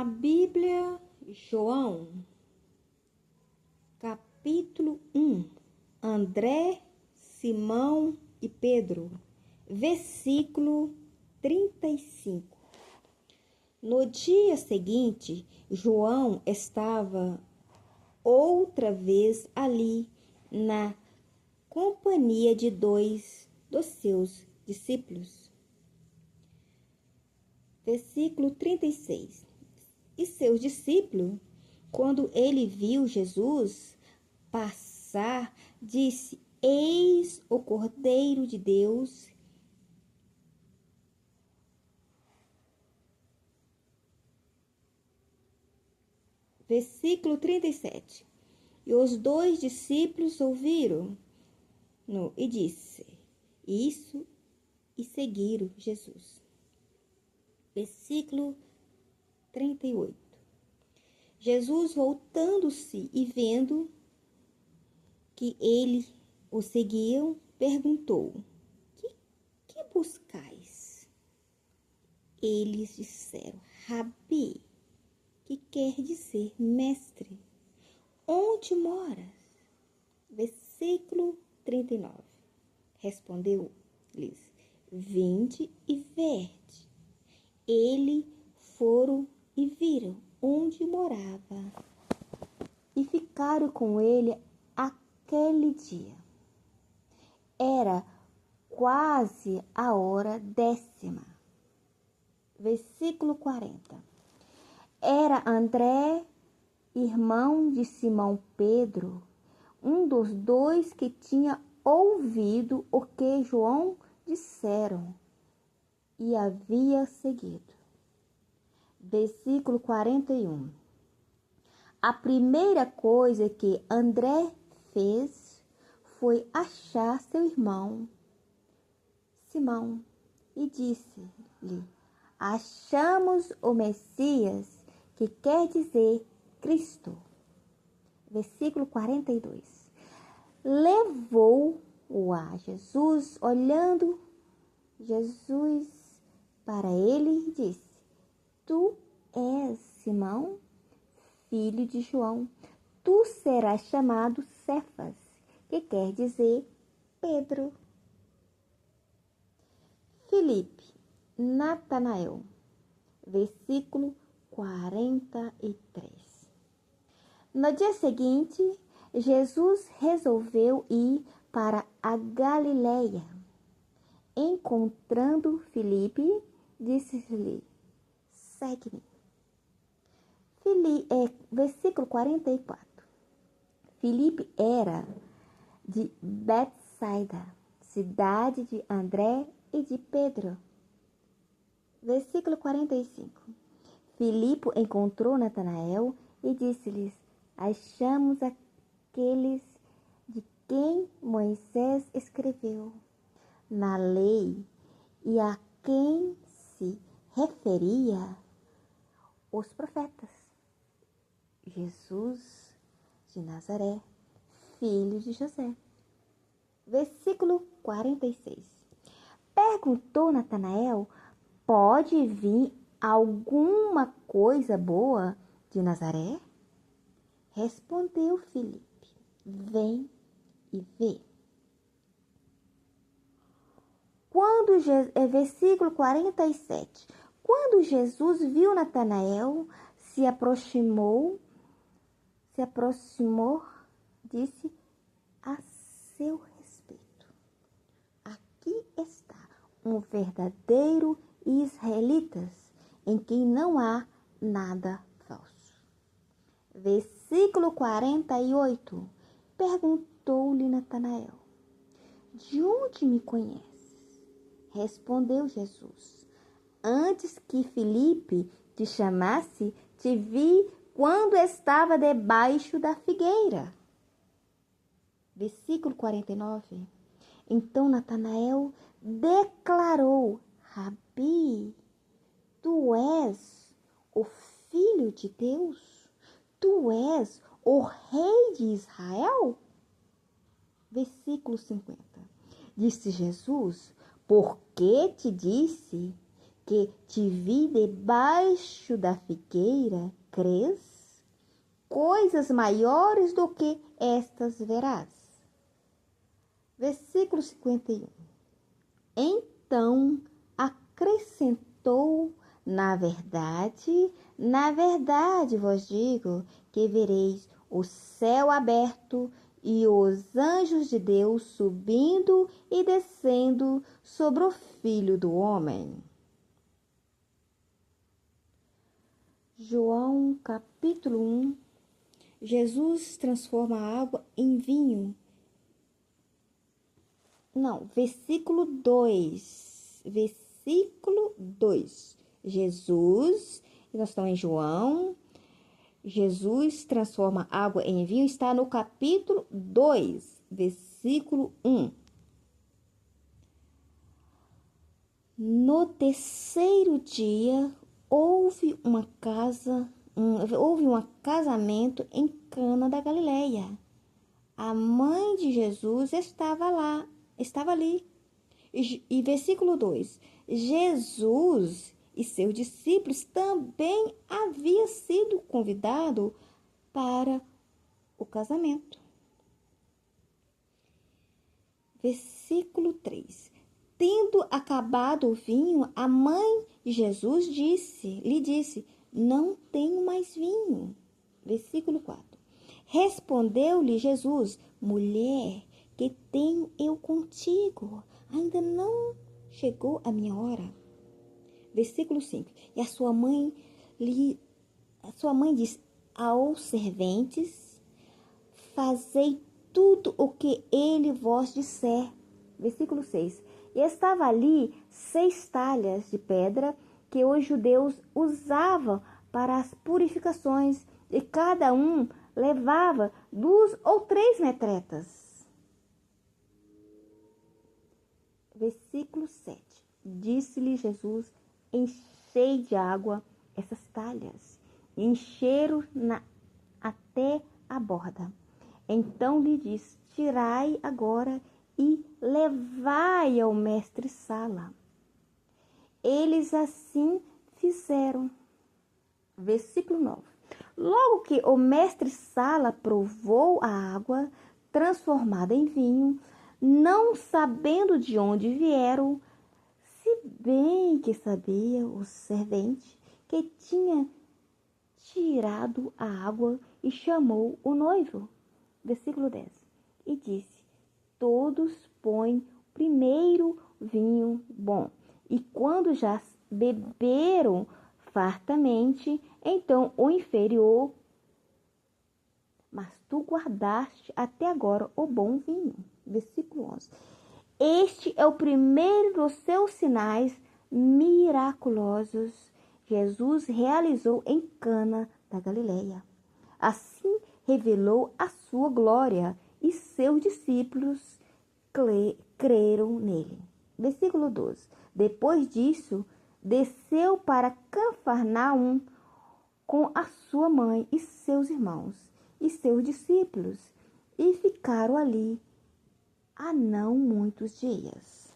Bíblia, João, capítulo 1, André, Simão e Pedro, versículo 35. No dia seguinte, João estava outra vez ali, na companhia de dois dos seus discípulos. Versículo 36. E seus discípulos, quando ele viu Jesus passar, disse: Eis o Cordeiro de Deus. Versículo 37. E os dois discípulos ouviram-no e disse isso e seguiram Jesus. Versículo 38. Jesus, voltando-se e vendo que eles o seguiam, perguntou: que buscais? Eles disseram: Rabi, que quer dizer mestre, onde moras? Versículo 39. Respondeu-lhes: Vinde e vede. Eles foram e viram onde morava e ficaram com ele aquele dia. Era quase a hora 10ª. Versículo 40. Era André, irmão de Simão Pedro, um dos dois que tinha ouvido o que João disseram e havia seguido. Versículo 41. A primeira coisa que André fez foi achar seu irmão Simão e disse-lhe: Achamos o Messias, que quer dizer Cristo. Versículo 42. Levou-o a Jesus, olhando Jesus para ele, disse: Tu és Simão, filho de João. Tu serás chamado Cefas, que quer dizer Pedro. Filipe, Natanael. Versículo 43. No dia seguinte, Jesus resolveu ir para a Galileia. Encontrando Filipe, disse-lhe: Segue-me. Versículo 44. Filipe era de Betsaida, cidade de André e de Pedro. Versículo 45. Filipe encontrou Natanael e disse-lhes: Achamos aqueles de quem Moisés escreveu na lei e a quem se referia os profetas. Jesus de Nazaré, filho de José. Versículo 46. Perguntou Natanael: Pode vir alguma coisa boa de Nazaré? Respondeu Filipe: Vem e vê. Versículo 47. Quando Jesus viu Natanael, se aproximou, disse a seu respeito: Aqui está um verdadeiro israelita, em quem não há nada falso. Versículo 48. Perguntou-lhe Natanael: De onde me conheces? Respondeu Jesus: Antes que Filipe te chamasse, te vi quando estava debaixo da figueira. Versículo 49. Então Natanael declarou: Rabi, tu és o Filho de Deus? Tu és o Rei de Israel? Versículo 50. Disse Jesus: Por que te disse que te vi debaixo da figueira, crês? Coisas maiores do que estas verás. Versículo 51. Então acrescentou: na verdade vos digo que vereis o céu aberto e os anjos de Deus subindo e descendo sobre o Filho do Homem. João capítulo 1. Jesus transforma a água em vinho. Não, versículo 2. Versículo 2. Jesus, nós estamos em João. Jesus transforma água em vinho, está no capítulo 2, versículo 1. No terceiro dia, houve um casamento em Cana da Galileia. A mãe de Jesus estava ali. E versículo 2. Jesus e seus discípulos também haviam sido convidados para o casamento. Versículo 3. Tendo acabado o vinho, a mãe de Jesus lhe disse: não tenho mais vinho. Versículo 4. Respondeu-lhe Jesus: mulher, que tenho eu contigo? Ainda não chegou a minha hora. Versículo 5. E a sua mãe disse aos serventes: fazei tudo o que ele vos disser. Versículo 6. E estava ali 6 talhas de pedra que os judeus usavam para as purificações, e cada um levava 2 ou 3 metretas. Versículo 7. Disse-lhe Jesus: enchei de água essas talhas. E encheram até a borda. Então lhe disse: tirai agora e levai ao mestre-sala. Eles assim fizeram. Versículo 9. Logo que o mestre-sala provou a água transformada em vinho, não sabendo de onde vieram, se bem que sabia o servente que tinha tirado a água, e chamou o noivo. Versículo 10. E disse: todos põem primeiro vinho bom, e quando já beberam fartamente, então o inferior. Mas tu guardaste até agora o bom vinho. Versículo 11. Este é o primeiro dos seus sinais miraculosos Jesus realizou em Cana da Galileia. Assim revelou a sua glória, e seus discípulos creram nele. Versículo 12. Depois disso, desceu para Cafarnaum com a sua mãe e seus irmãos e seus discípulos, e ficaram ali há não muitos dias.